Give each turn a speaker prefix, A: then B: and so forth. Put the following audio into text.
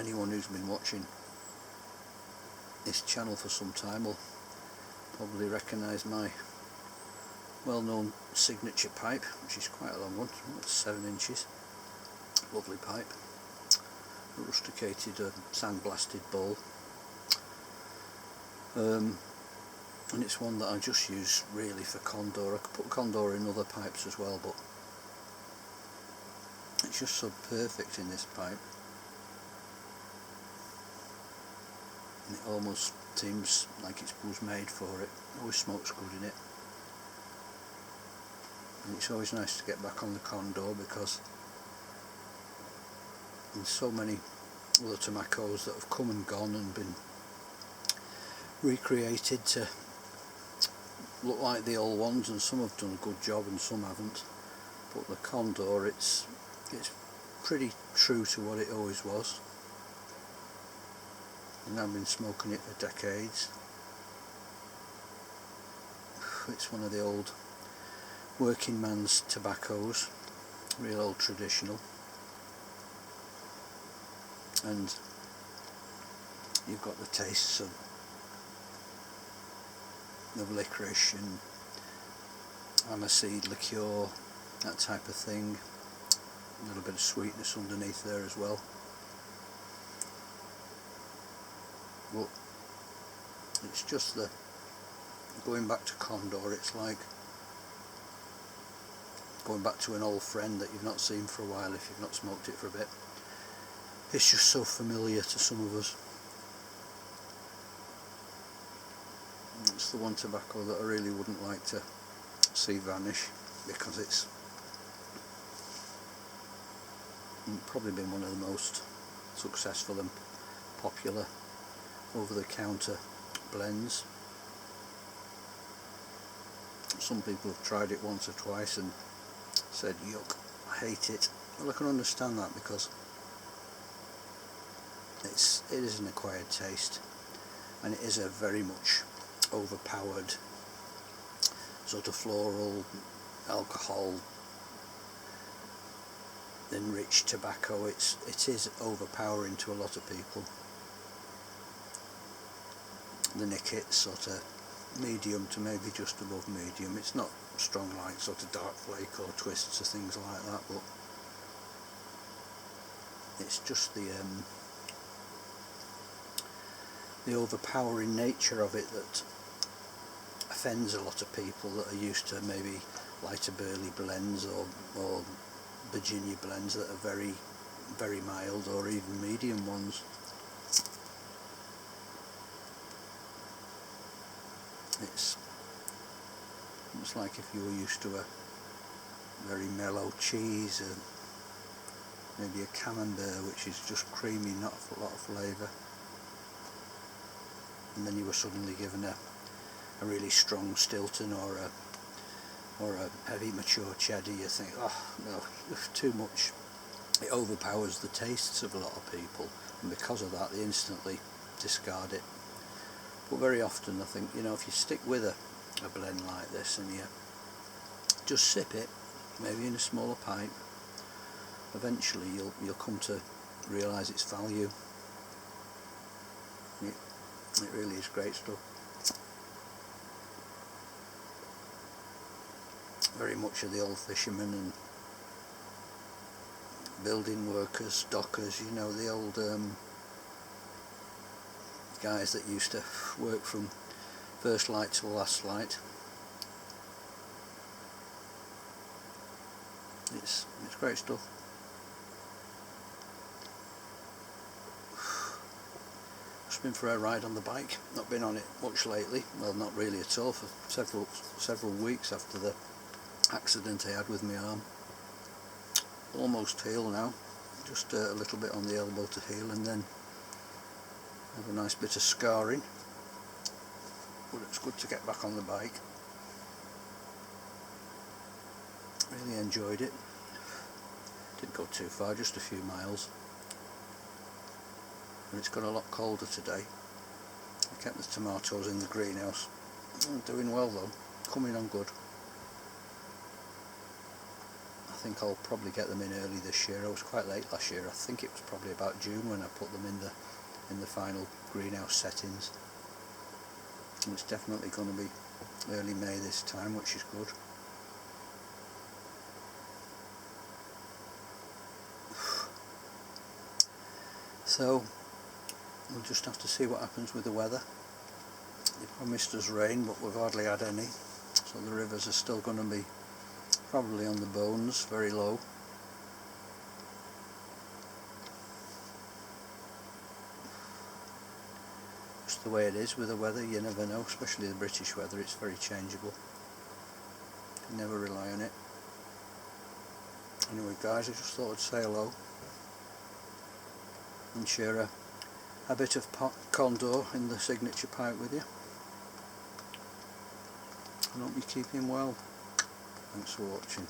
A: anyone who's been watching this channel for some time will probably recognise my well-known signature pipe, which is quite a long one, it's 7 inches, lovely pipe, a rusticated sandblasted bowl, and it's one that I just use really for Condor. I could put Condor in other pipes as well, but it's just so perfect in this pipe, and it almost seems like it was made for it. Always smokes good in it, and it's always nice to get back on the Condor because there's so many other tobaccos that have come and gone and been recreated to look like the old ones, and some have done a good job and some haven't, but the Condor, it's pretty true to what it always was, and I've been smoking it for decades. It's one of the old working man's tobaccos, real old traditional, and you've got the tastes of licorice and aniseed liqueur, that type of thing, a little bit of sweetness underneath there as well. But it's just the going back to Condor, it's like going back to an old friend that you've not seen for a while if you've not smoked it for a bit. It's just so familiar to some of us. It's the one tobacco that I really wouldn't like to see vanish, because it's probably been one of the most successful and popular over-the-counter blends. Some people have tried it once or twice and said, yuck, I hate it. Well, I can understand that, because it is an acquired taste, and it is a very much overpowered sort of floral, alcohol enriched tobacco. It is overpowering to a lot of people. The nicket's sort of medium to maybe just above medium. It's not strong like sort of dark flake or twists or things like that, but it's just the overpowering nature of it that offends a lot of people that are used to maybe lighter burley blends or Virginia blends that are very, very mild, or even medium ones. It's like if you were used to a very mellow cheese, and maybe a camembert, which is just creamy, not a lot of flavour, and then you were suddenly given a really strong Stilton or a heavy mature cheddar. You think, oh no, it's too much. It overpowers the tastes of a lot of people, and because of that they instantly discard it. But very often I think, you know, if you stick with a blend like this and you just sip it, maybe in a smaller pipe, eventually you'll come to realise its value. It really is great stuff. Very much of the old fishermen and building workers, dockers, you know, the old guys that used to work from first light to last light. It's great stuff. Just been for a ride on the bike. Not been on it much lately. Well, not really at all, for several weeks after the accident I had with my arm. Almost healed now. Just a little bit on the elbow to heal, and then have a nice bit of scarring. But it's good to get back on the bike. Really enjoyed it. Didn't go too far, just a few miles. And it's got a lot colder today. I kept the tomatoes in the greenhouse. I'm doing well though, coming on good. I think I'll probably get them in early this year. I was quite late last year. I think it was probably about June when I put them in the final greenhouse settings. And it's definitely going to be early May this time, which is good. So we'll just have to see what happens with the weather. They promised us rain, but we've hardly had any, so the rivers are still going to be probably on the bones, very low. Just the way it is with the weather, you never know, especially the British weather. It's very changeable. You never rely on it. Anyway guys, I just thought I'd say hello and share a bit of Condor in the signature pipe with you. I hope you're keeping well. Thanks for watching.